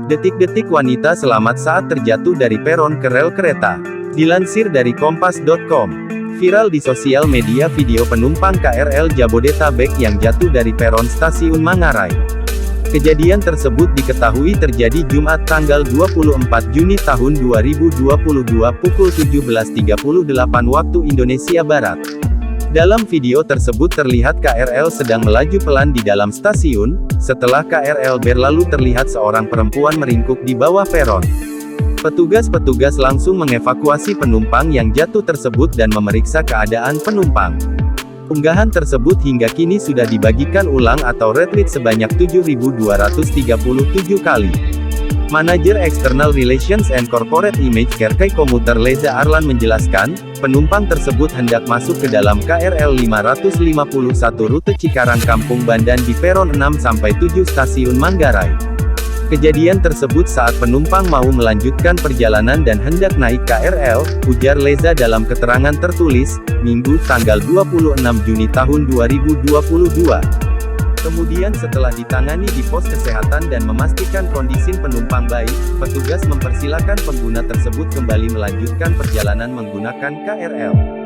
Detik-detik wanita selamat saat terjatuh dari peron ke rel kereta. Dilansir dari kompas.com. Viral di sosial media video penumpang KRL Jabodetabek yang jatuh dari peron stasiun Manggarai. Kejadian tersebut diketahui terjadi Jumat tanggal 24 Juni tahun 2022 pukul 17.38 waktu Indonesia Barat. Dalam video tersebut terlihat KRL sedang melaju pelan di dalam stasiun. Setelah KRL berlalu terlihat seorang perempuan meringkuk di bawah peron. Petugas langsung mengevakuasi penumpang yang jatuh tersebut dan memeriksa keadaan penumpang. Unggahan tersebut hingga kini sudah dibagikan ulang atau retweet sebanyak 7.237 kali. Manajer External Relations and Corporate Image Kerkai Komuter Leza Arlan menjelaskan, penumpang tersebut hendak masuk ke dalam KRL 551 rute Cikarang Kampung Bandan di peron 6-7 stasiun Manggarai. Kejadian tersebut saat penumpang mau melanjutkan perjalanan dan hendak naik KRL, ujar Leza dalam keterangan tertulis, Minggu, tanggal 26 Juni tahun 2022. Kemudian setelah ditangani di pos kesehatan dan memastikan kondisi penumpang baik, petugas mempersilakan pengguna tersebut kembali melanjutkan perjalanan menggunakan KRL.